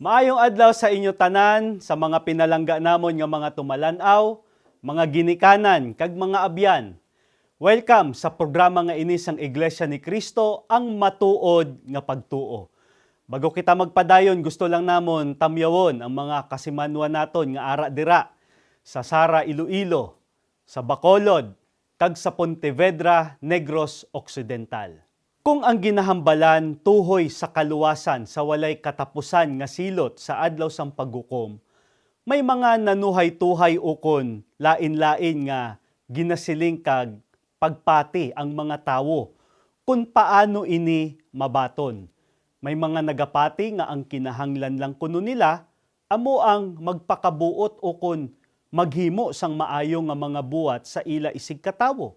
Maayong adlaw sa inyo tanan, sa mga pinalangga namon nga mga tumalanaw, mga ginikanan, kag mga abyan. Welcome sa programa nga ini sang Iglesia ni Cristo, ang matuod nga pagtuo. Bago kita magpadayon, gusto lang namon tamyawon ang mga kasimanwan naton nga ara dira sa Sara, Iloilo, sa Bacolod, kag sa Pontevedra, Negros Occidental. Kung ang ginahambalan tuhoy sa kaluwasan sa walay katapusan nga silot sa adlaw sang paghukom, may mga nanuhay-tuhay ukon lain-lain nga ginasiling kag pagpati ang mga tawo kung paano ini mabaton. May mga nagapati nga ang kinahanglan lang kuno nila amo ang magpakabuot ukon maghimo sang maayo nga mga buhat sa ila isig katawo.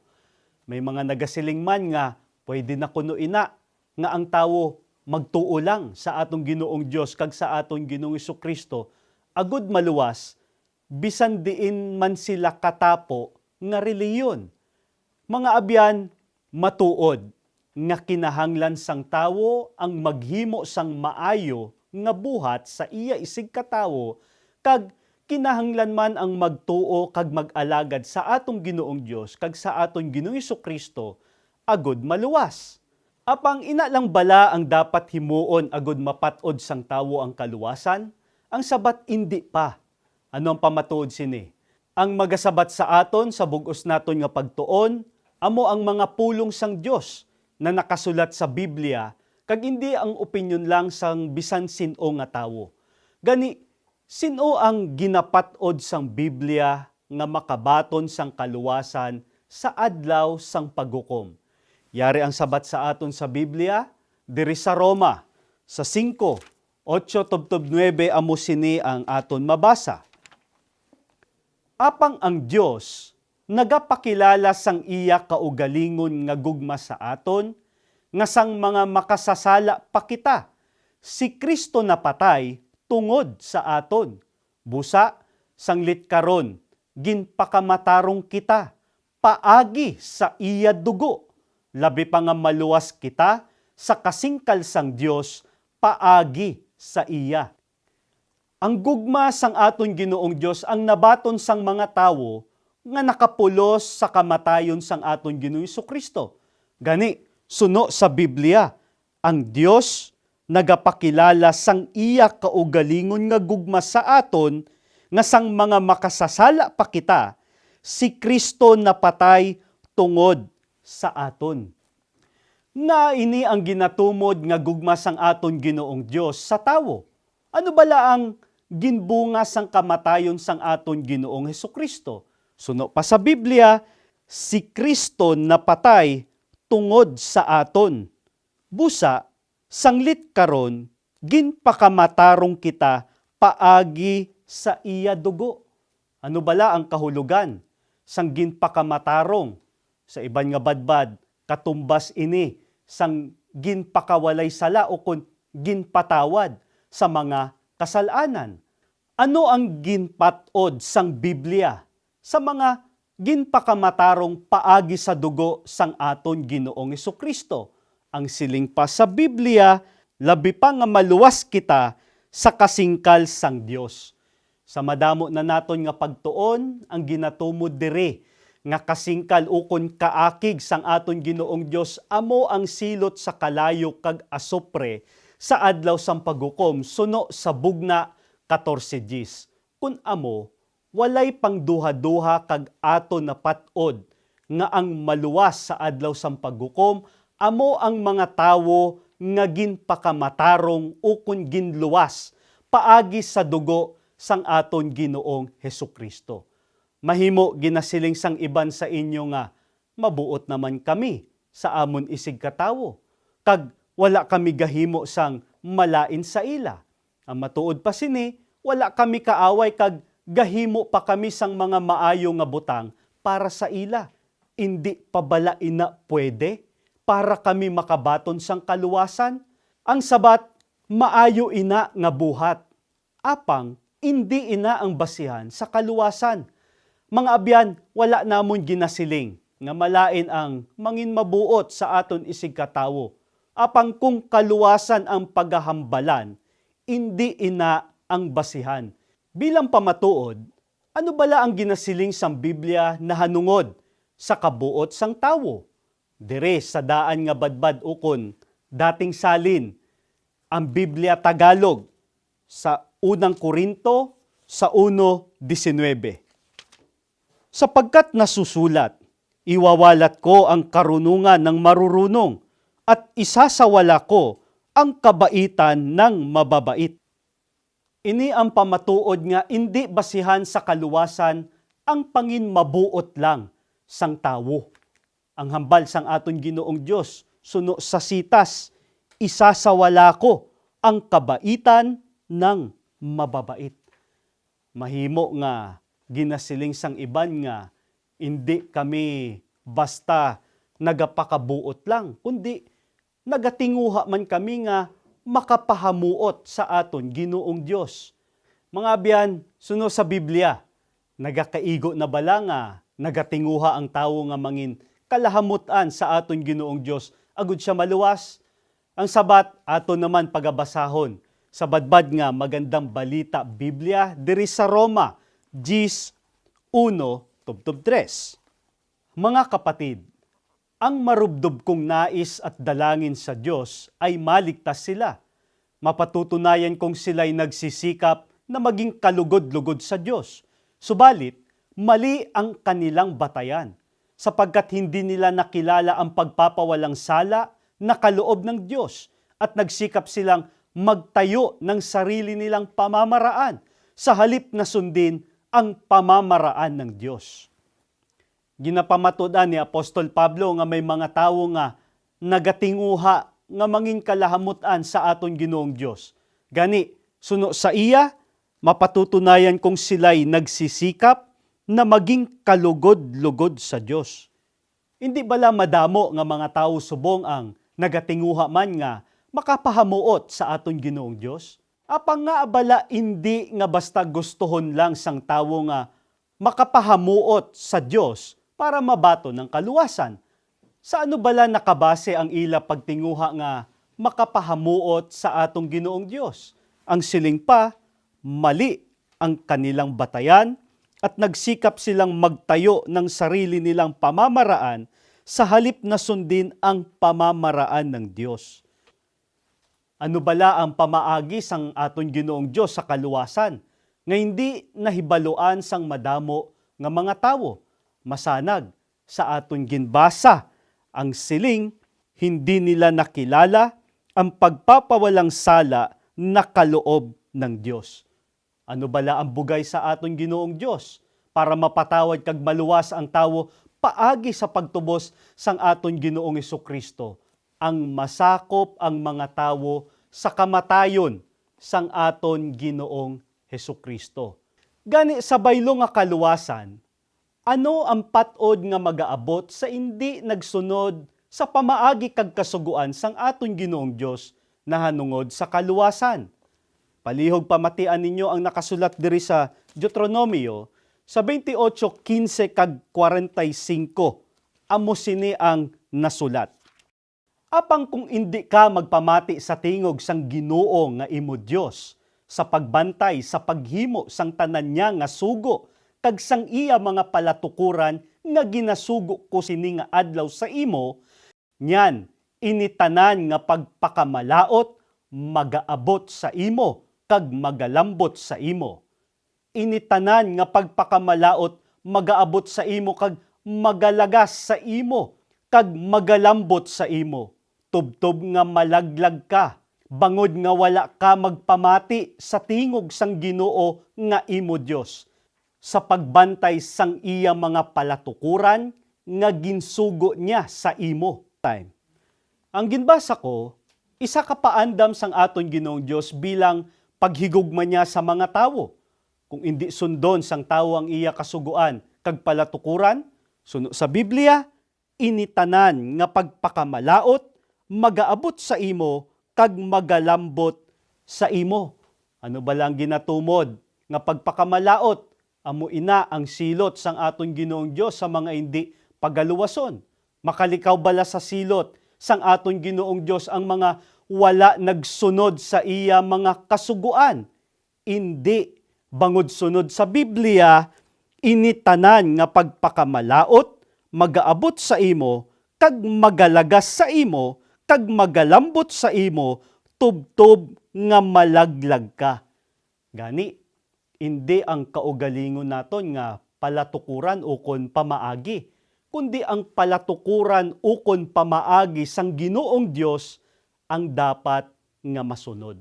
May mga nagasiling man nga pwede na kuno ina nga ang tawo magtuo lang sa atong Ginoong Dios kag sa atong Ginoong Jesucristo agud maluwas bisan diin man sila katapo nga reliyon. Mga abyan, matuod nga kinahanglan sang tawo ang maghimo sang maayo nga buhat sa iya isig katawo kag kinahanglan man ang magtuo kag mag-alagad sa atong Ginoong Dios kag sa atong Ginoong Jesucristo agud maluwas. Apang ina lang bala ang dapat himuon agud mapatod sang tawo ang kaluwasan? Ang sabat indi pa. Ano ang pamatuod sini? Ang magasabat sa aton sa bug-os naton nga pagtuon amo ang mga pulong sang Dios na nakasulat sa Biblia kag hindi ang opinyon lang sang bisan sin-o nga tawo. Gani sin-o ang ginapatod sang Biblia nga makabaton sang kaluwasan sa adlaw sang paghukom? Yari ang sabat sa aton sa Biblia, diri sa Roma, sa 5:8-9 amo sini ang aton mabasa. Apang ang Dios nagapakilala sang iya kaugalingon nga gugma sa aton, nga sang mga makasasala pa kita, si Kristo napatay tungod sa aton. Busa, sanglit karon, ginpakamatarong kita, paagi sa iya dugo. Labi pa nga maluwas kita sa kasingkal sang Dios paagi sa iya. Ang gugma sang aton Ginoong Dios ang nabaton sang mga tawo nga nakapulos sa kamatayon sang aton Ginoong Jesucristo. Gani, suno sa Biblia, ang Dios nagapakilala sang iya kaugalingon nga gugma sa aton nga sang mga makasasala pa kita, si Kristo napatay tungod sa aton. Na ini ang ginatumod nga gugma sang aton Ginoong Dios sa tawo. Ano bala ang ginbunga sang kamatayon sang aton Ginoong Hesukristo? Suno pa sa Biblia, si Kristo napatay tungod sa aton. Busa, sanglit karon, ginpakamatarong kita paagi sa iya dugo. Ano bala ang kahulugan sang ginpakamatarong? Sa iban nga badbad, katumbas ini sang ginpakawalay sala o kun ginpatawad sa mga kasalanan. Ano ang ginpatod sang Biblia sa mga ginpakamatarong paagi sa dugo sang aton Ginoong Jesucristo? Ang siling pa sa Biblia, labi pa nga maluwas kita sa kasingkal sang Dios. Sa madamo na naton nga pagtuon, ang ginatumod diri nga kasingkal ukon kaakig sang aton Ginoong Dios amo ang silot sa kalayo kag asupre sa adlaw sang paghukom suno sa bugna 14 Gs. Kun amo walay pangduha-duha kag aton napatod nga ang maluwas sa adlaw sang paghukom amo ang mga tawo nga ginpakamatarong ukon ginluwas paagi sa dugo sang aton Ginoong Hesukristo. Mahimo ginasiling sang iban sa inyo nga mabuot naman kami sa amon isig katawo kag wala kami gahimo sang malain sa ila. Ang matuod pa sini, wala kami kaaway kag gahimo pa kami sang mga maayo nga butang para sa ila. Indi pa bala ina pwede para kami makabaton sang kaluwasan? Ang sabat, maayo ina nga buhat. Apang, indi ina ang basihan sa kaluwasan. Mga abyan, wala namon ginasiling nga malain ang mangin mabuot sa aton isig katawo. Apang kung kaluwasan ang paghahambalan, indi ina ang basihan. Bilang pamatuod, ano bala ang ginasiling sang Biblia na hanungod sa kabuot sang tawo? Dire sa daan nga badbad ukon, dating salin, ang Biblia Tagalog sa unang Korinto sa 1:19. Sapagkat nasusulat, iwawalat ko ang karunungan ng marurunong at isasawala ko ang kabaitan ng mababait. Ini ang pamatuod nga indi basihan sa kaluwasan ang pangin mabuot lang sang tawo. Ang hambal sang aton Ginoong Dios suno sa sitas, isasawala ko ang kabaitan ng mababait. Mahimo nga ginasiling sang iban nga hindi kami basta nagapakabuot lang, kundi nagatinguha man kami nga makapahamuot sa aton Ginoong Dios. Mga abyan, suno sa Biblia, nagakaigo na bala nga nagatinguha ang tawo nga mangin kalahamutan sa aton Ginoong Dios agud siya maluwas. Ang sabat aton naman pagabasahon sa badbad nga magandang balita Biblia diri sa Roma 10:1-3. Mga kapatid, ang marubdob kong nais at dalangin sa Diyos ay maligtas sila. Mapatutunayan kong sila'y nagsisikap na maging kalugod-lugod sa Diyos. Subalit, mali ang kanilang batayan, sapagkat hindi nila nakilala ang pagpapawalang sala na kaloob ng Diyos at nagsikap silang magtayo ng sarili nilang pamamaraan sa halip na sundin ang pamamaraan ng Diyos. Ginapamatudan ni Apostol Pablo nga may mga tawo nga nagatinguha nga mangin kalahamutan sa aton Ginoong Dios. Gani, suno sa iya, mapatutunayan kong sila'y nagsisikap na maging kalugod-lugod sa Dios. Hindi bala madamo nga mga tawo subong ang nagatinguha man nga makapahamuot sa aton Ginoong Dios? Apang nga abala hindi nga basta gustuhon lang sang tawo nga makapahamuot sa Dios para mabato ng kaluwasan. Sa ano bala nakabase ang ila pagtinguha nga makapahamuot sa atong Ginoong Dios? Ang siling pa, mali ang kanilang batayan at nagsikap silang magtayo ng sarili nilang pamamaraan sa halip na sundin ang pamamaraan ng Diyos. Ano bala ang pamaagi sang aton Ginoong Diyos sa kaluwasan nga hindi nahibaluan sang madamo nga mga tawo? Masanag sa aton ginbasa ang siling hindi nila nakilala ang pagpapawalang sala na kaloob ng Diyos. Ano bala ang bugay sa aton Ginoong Diyos para mapatawad kag maluwas ang tawo paagi sa pagtubos sang aton Ginoong Hesukristo? Ang masakop ang mga tawo sa kamatayon sang aton Ginoong Hesukristo. Gani sa baylo nga kaluwasan, ano ang patod nga magaabot sa hindi nagsunod sa pamaagi kag kasuguan sang aton Ginoong Dios na hanungod sa kaluwasan? Palihog pamatian ninyo ang nakasulat diri sa Deuteronomio sa 28:15 kag 45. Amo sini ang nasulat. Apang kung hindi ka magpamati sa tingog sang Ginoo nga imo Dios sa pagbantay sa paghimo sang tanan niya nga sugo kag sang iya mga palatukuran nga ginasugo ko sini nga adlaw sa imo, nyan initanan nga pagpakamalaot magaabot sa imo kag magalambot sa imo. Initanan nga pagpakamalaot magaabot sa imo kag magalagas sa imo kag magalambot sa imo. Tubtob nga malaglag ka, bangod nga wala ka magpamati sa tingog sang Ginoo nga imo Dios sa pagbantay sang iya mga palatukuran nga ginsugo niya sa imo. Time. Ang ginbasa ko, isa ka paandam sang aton Ginoong Dios bilang paghigugma niya sa mga tawo. Kung hindi sundon sang tawo ang iya kasuguan kag palatukuran, suno sa Biblia, initanan nga pagpakamalaot magaabot sa imo kag magalambot sa imo. Ano ba lang ginatumod nga pagpakamalaot? Amo ina ang silot sang aton Ginoong Dios sa mga hindi pagaluwason. Makalikaw bala sa silot sang aton Ginoong Dios ang mga wala nagsunod sa iya mga kasuguan. Indi, bangod sunod sa Biblia, initanan nga pagpakamalaot, magaabot sa imo, kag magalagas sa imo, kag magalambot sa imo, tubtob nga malaglag ka. Gani, hindi ang kaugalingon naton nga palatukuran ukon pamaagi, kundi ang palatukuran ukon pamaagi sang Ginoong Dios ang dapat nga masunod.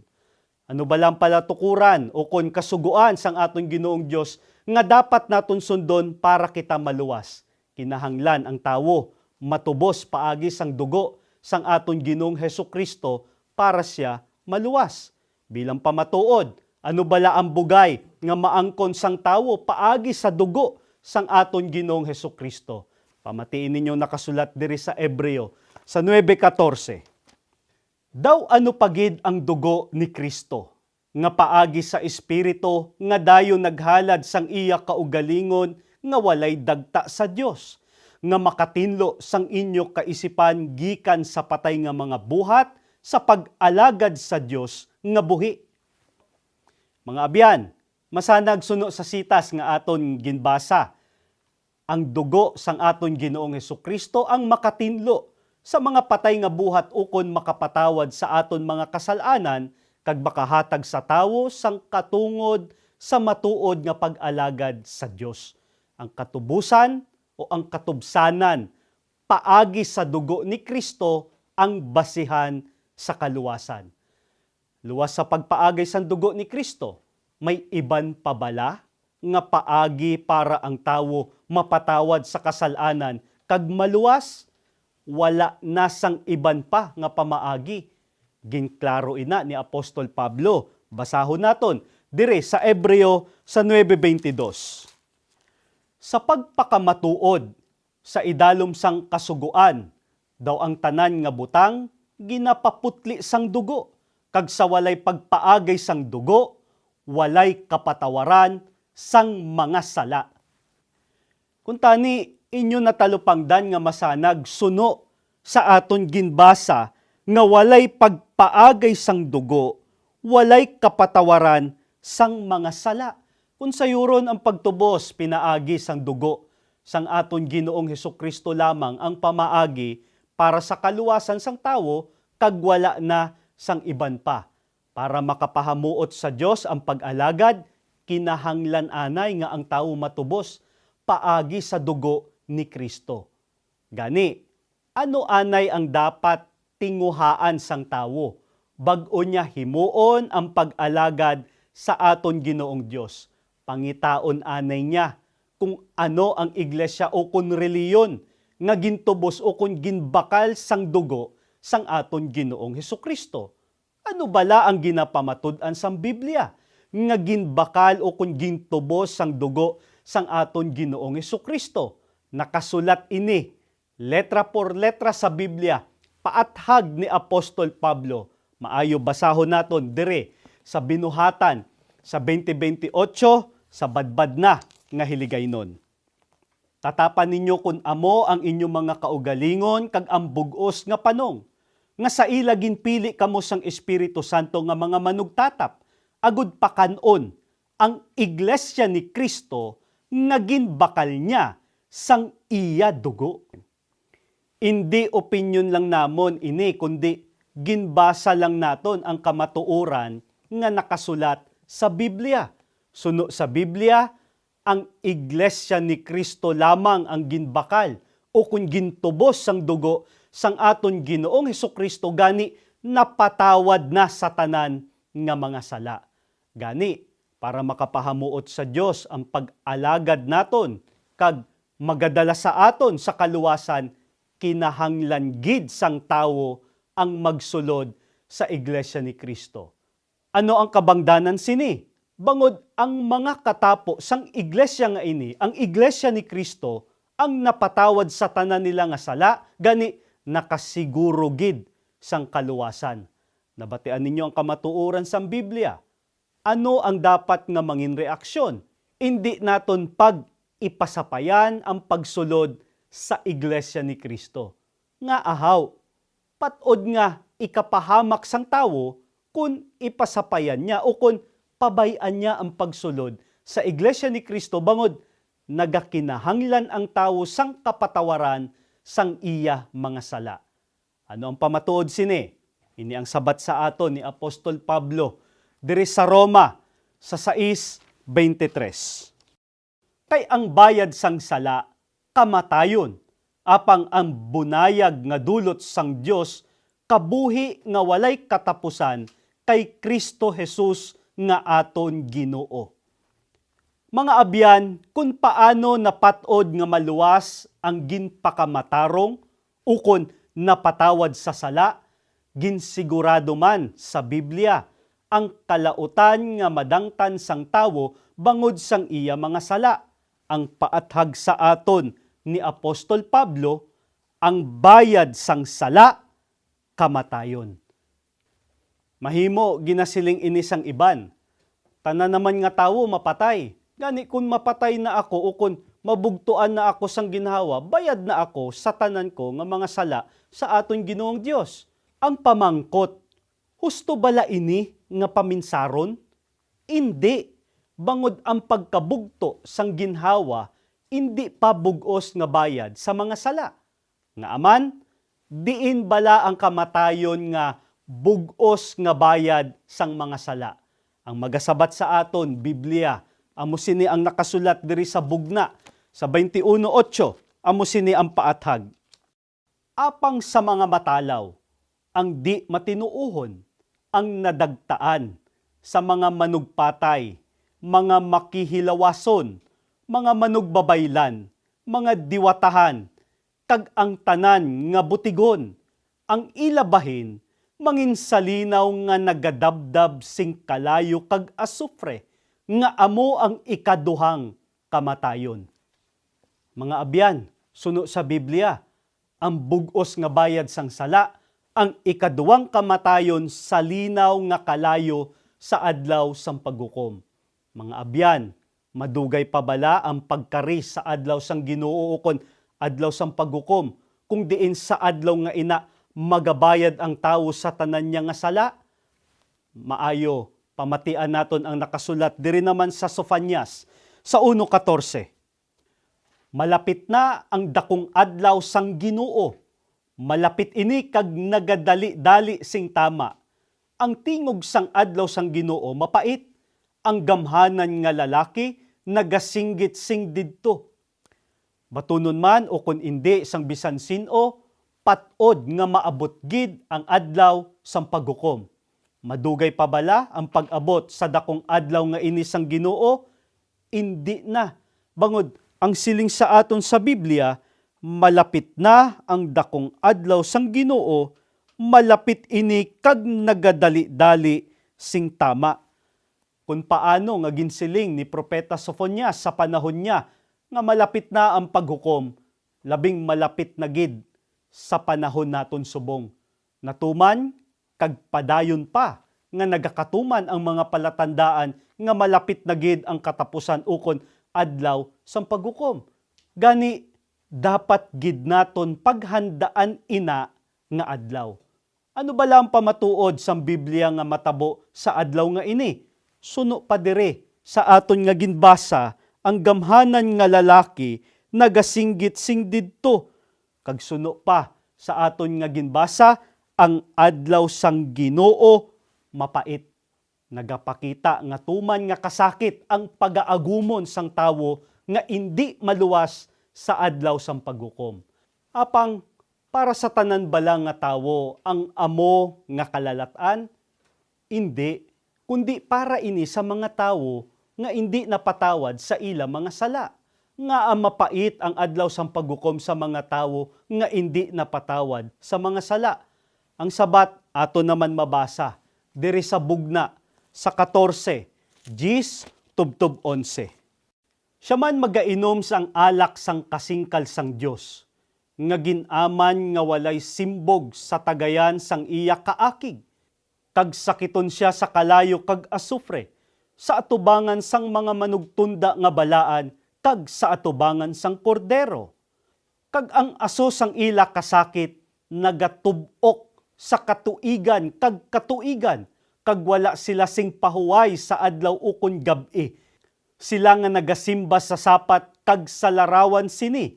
Ano ba lang palatukuran ukon kasuguan sang aton Ginoong Dios nga dapat naton sundon para kita maluwas? Kinahanglan ang tawo matubos paagi sang dugo sang aton Ginoong Hesukristo para siya maluwas. Bilang pamatuod, ano bala ang bugay nga maangkon sang tawo paagi sa dugo sang aton Ginoong Hesukristo? Pamatiin ninyo nakasulat diri sa Hebreo sa 9:14. Daw ano pagid ang dugo ni Kristo nga paagi sa espiritu nga dayon naghalad sang iya kaugalingon nga walay dagta sa Dios, nga makatinlo sang inyo kaisipan gikan sa patay nga mga buhat sa pag-alagad sa Dios nga buhi. Mga abyan, masanag suno sa sitas nga aton ginbasa. Ang dugo sang aton Ginoong Hesukristo ang makatinlo sa mga patay nga buhat ukon makapatawad sa aton mga kasalanan kag makahatag sa tawo sang katungod sa matuod nga pag-alagad sa Dios. Ang katubusan o ang katubsanan paagi sa dugo ni Kristo ang basihan sa kaluwasan. Luwas sa pagpaagay sang dugo ni Kristo, may iban pabala nga paagi para ang tawo mapatawad sa kasalanan kag maluwas? Wala nasang iban pa nga pamaagi. Ginklaro ina ni Apostol Pablo. Basahon naton dire sa Hebreo sa 9:22. Sa pagpakamatuod sa idalom sang kasuguan, daw ang tanan nga butang ginapaputli sang dugo, kag sa walay pagpaagay sang dugo, walay kapatawaran sang mga sala. Kung tani inyo natalupangdan nga masanag suno sa aton ginbasa nga walay pagpaagay sang dugo, walay kapatawaran sang mga sala. Kung sayuron ang pagtubos pinaagi sang dugo sang aton Ginoong Hesukristo lamang ang pamaagi para sa kaluwasan sang tawo kag wala na sang iban pa. Para makapahamuot sa Dios ang pag-alagad, kinahanglan anay nga ang tawo matubos paagi sa dugo ni Kristo. Gani, ano anay ang dapat tinguhaan sang tawo? Bag-o niya himuon ang pag-alagad sa aton Ginoong Dios. Pangitaon anay niya kung ano ang iglesia o kung reliyon nga gintubos o kung ginbakal sang dugo sang aton Ginoong Hesukristo. Ano bala ang ginapamatud-an sang Biblia nga ginbakal o kung gintubos sang dugo sang aton Ginoong Hesukristo? Nakasulat ini, letra por letra sa Biblia, paathag ni Apostol Pablo. Maayo basahon naton dire sa binuhatan sa 20:28 sa badbad na nga hiligaynon. Tatapan ninyo kun amo ang inyong mga kaugalingon kag ang bug-os nga panong, nga sa ila ginpili kamo sang Espiritu Santo nga mga manugtatap, agud pakanon ang iglesia ni Kristo nga ginbakal niya sang iya dugo. Hindi opinion lang namon ini, kundi ginbasa lang naton ang kamatuoran nga nakasulat sa Biblia. Suno sa Biblia, ang iglesia ni Kristo lamang ang ginbakal o kung gintubos sang dugo sang aton Ginoong Hesukristo, gani napatawad na sa tanan nga mga sala. Gani, para makapahamuot sa Dios ang pag-alagad naton kag magadala sa aton sa kaluwasan, kinahanglan gid sang tawo ang magsulod sa iglesia ni Kristo. Ano ang kabangdanan sini? Bangod ang mga katapo sang iglesia nga ini, ang iglesia ni Kristo, ang napatawad sa tanan nila nga sala, gani nakasiguro gid sang kaluwasan. Nabatian ninyo ang kamatuoran sang Biblia. Ano ang dapat nga mangin reaksyon? Hindi naton pag ipasapayan ang pagsulod sa iglesia ni Kristo. Nga ahaw, patod nga ikapahamak sang tawo kung ipasapayan niya o kung pabayan niya ang pagsulod sa Iglesia ni Cristo bangod nagakinahanglan ang tawo sang kapatawaran sang iya mga sala. Ano ang pamatuod sini? Ini ang sabat sa aton ni Apostol Pablo diri sa Roma sa 6:23. Kay ang bayad sang sala kamatayon, apang ang bunayag nga dulot sang Dios kabuhi nga walay katapusan kay Kristo Jesus nga aton Ginoo. Mga abyan, kung paano napatod nga maluwas ang ginpakamatarong ukon napatawad sa sala, ginsigurado man sa Biblia ang kalautan nga madangtan sang tawo bangod sang iya mga sala. Ang paathag sa aton ni Apostol Pablo, ang bayad sang sala, kamatayon. Mahimo ginasiling ini sang iban. Tanan naman nga tawo mapatay. Gani kung mapatay na ako o kung mabugtuan na ako sang ginhawa, bayad na ako sa tanan ko nga mga sala sa aton Ginoong Dios. Ang pamangkot, husto bala ini nga paminsaron? Hindi. Bangod ang pagkabugto sang ginhawa, hindi pa bugos nga bayad sa mga sala. Nga aman, diin bala ang kamatayon nga bugos nga bayad sang mga sala. Ang magasabat sa aton, Biblia, amo sini ang nakasulat diri sa bugna, sa 21:8, amo sini ang paathag. Apang sa mga matalaw, ang di matinuuhon, ang nadagtaan, sa mga manugpatay, mga makihilawason, mga manugbabaylan, mga diwatahan, kag ang tanan nga butigon, ang ilabahin, manginsalinaw nga nagadabdab sing kalayo kag asufre, nga amo ang ikaduhang kamatayon. Mga abyan, suno sa Biblia, ang bugos nga bayad sang sala, ang ikaduhang kamatayon sa linaw nga kalayo sa adlaw sang paghukom. Mga abyan, madugay pa bala ang pagkari sa adlaw sang Ginoo kon adlaw sang paghukom, kung diin sa adlaw nga ina magabayad ang tawo sa tanan niya nga sala? Maayo, pamatian naton ang nakasulat diri naman sa Sofanias sa 1:14. Malapit na ang dakong adlaw sang Ginoo. Malapit ini kag nagadali-dali sing tama. Ang tingog sang adlaw sang Ginoo mapait. Ang gamhanan nga lalaki nagasinggit sing didto. Batunon man o kun indi sang bisan sino, patod nga maabot gid ang adlaw sang paghukom. Madugay pa bala ang pag-abot sa dakong adlaw nga ini sang Ginoo? Indi na. Bangod ang siling sa aton sa Biblia, malapit na ang dakong adlaw sang Ginoo, malapit ini kag nagadali-dali sing tama. Kung paano nga ginsiling ni Propeta Sofonias sa panahon niya nga malapit na ang paghukom, labing malapit na gid sa panahon naton subong. Natuman, kag padayon pa nga nagakatuman ang mga palatandaan nga malapit na gid ang katapusan ukon adlaw sang paghukom. Gani, dapat gid naton paghandaan ina nga adlaw. Ano bala ang pamatuod sang Biblia nga matabo sa adlaw nga ini? Suno pa dire sa aton nga ginbasa ang gamhanan nga lalaki nagasinggit-sing didto. Kag suno pa sa aton nga ginbasa ang adlaw sang Ginoo mapait. Nagapakita nga tuman nga kasakit ang pagaagumon sang tawo nga indi maluwas sa adlaw sang paghukom. Apang para sa tanan bala nga tawo ang amo nga kalalatan? Indi, kundi para ini sa mga tawo nga indi napatawad sa ila mga sala. Nga mapait ang adlaw sang paghukom sa mga tawo nga indi napatawad sa mga sala. Ang sabat ato naman mabasa diri sa bugna sa 14, 10-11. Siya man magainom sang alak sang kasingkal sang Dios, nga ginaman nga walay simbog sa tagayan sang iya kaakig. Kag sakiton siya sa kalayo kag asufre, sa atubangan sang mga manugtunda nga balaan, kag sa atubangan sang kordero. Kag ang aso sang ila kasakit, nagatubok sa katuigan kag katuigan, kag wala sila sing pahuway sa adlaw ukon gab-i. Sila nga nagasimba sa sapat kag sa larawan sini.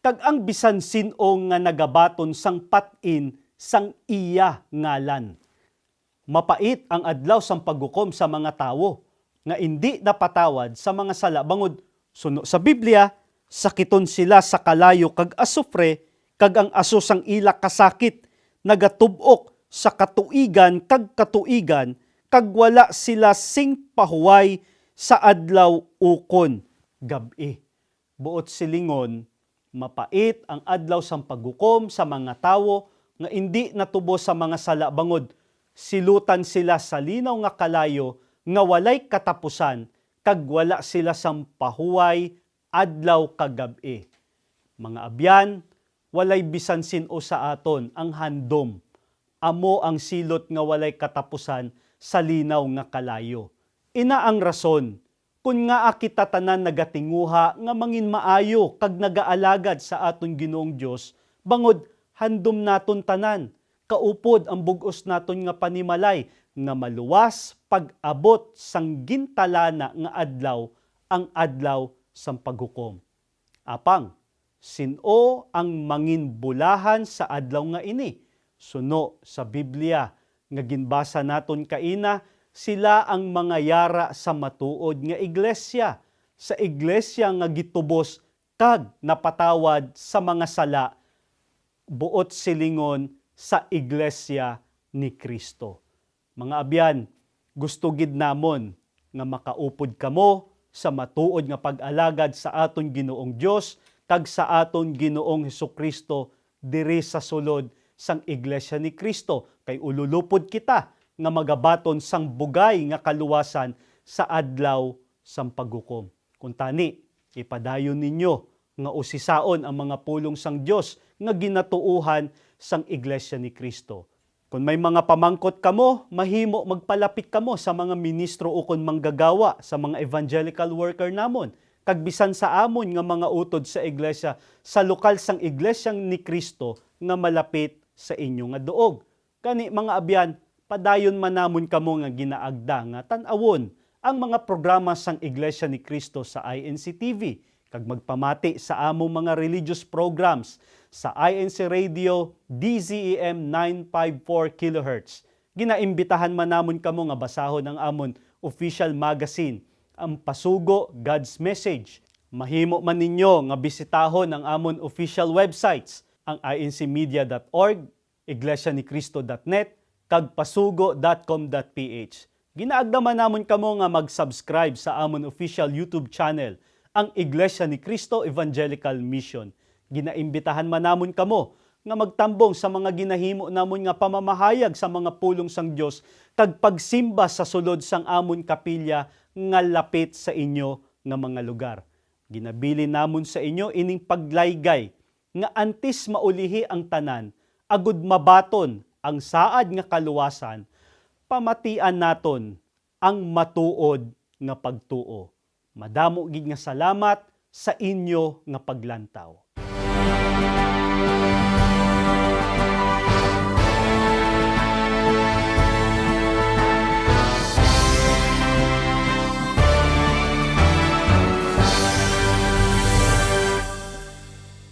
Kag ang bisan sin-o nga nagabaton sang patin sang iya ngalan. Mapait ang adlaw sang paghukom sa mga tawo nga indi napatawad sa mga sala bangod suno sa Biblia, sakiton sila sa kalayo kag asufre, kag ang aso sang ila kasakit nagatubok sa katuigan kag katuigan, kag wala sila sing pahuway sa adlaw ukon gab-i. Buot silingon, mapait ang adlaw sang paghukom sa mga tawo nga indi natubo sa mga sala bangod silutan sila sa linaw nga kalayo nga walay katapusan, kag wala sila sang pahuway adlaw kag gab-i. Mga abyan, walay bisan sin-o sa aton ang handom. Amo ang silot nga walay katapusan sa linaw nga kalayo. Ina ang rason kun nga kita tanan nagatinguha nga mangin maayo kag nagaalagad sa aton Ginoong Dios, bangod handom naton tanan, kaupod ang bug-os naton nga panimalay nga maluwas pag-abot sang gintalana nga adlaw, ang adlaw sang paghukom. Apang, sin-o ang manginbulahan sa adlaw nga ini? Suno sa Biblia nga ginbasa naton kaina, sila ang mga yara sa matuod nga iglesia, sa iglesia nga gitubos kag napatawad sa mga sala, buot silingon sa iglesia ni Kristo. Mga abyan, gusto gid namon nga makaupod kamo sa matuod nga pag-alagad sa aton Ginoong Dios kag sa aton Ginoong Hesukristo diri sa sulod sang iglesia ni Kristo, kay ululupod kita nga magabaton sang bugay nga kaluwasan sa adlaw sang paghukom. Kuntani, ipadayon ninyo nga usisaon ang mga pulong sang Dios nga ginatuuhan sang iglesia ni Kristo. Kung may mga pamangkot kamo, mahimo magpalapit kamo sa mga ministro o kung manggagawa sa mga evangelical worker namon. Kag bisan sa amon nga mga utod sa iglesia, sa lokal sang iglesyang ni Kristo nga malapit sa inyo nga duog. Kani mga abyan, padayon man namon kamo nga ginaagda nga tan-awon ang mga programa sang iglesia ni Kristo sa INC TV, kag magpamati sa among mga religious programs sa INC Radio DZEM 954 kHz. Ginaimbitahan man namon kamo nga basahon ang amon official magazine, ang Pasugo God's Message. Mahimo man ninyo nga bisitahon ang amon official websites, ang incmedia.org, iglesianicristo.net, kag pasugo.com.ph. Ginaagdaman namon kamo nga mag-subscribe sa amon official YouTube channel, ang Iglesia ni Cristo Evangelical Mission. Ginaimbitahan man namon kamo nga magtambong sa mga ginahimo namon nga pamamahayag sa mga pulong sang Dios kag pagsimba sa sulod sang amon kapilya nga lapit sa inyo nga mga lugar. Ginabili namon sa inyo ining paglaygay nga antes maulihi ang tanan, agud mabaton ang saad nga kaluwasan, pamatian naton ang matuod nga pagtuo. Madamo gid nga salamat sa inyo nga paglantaw.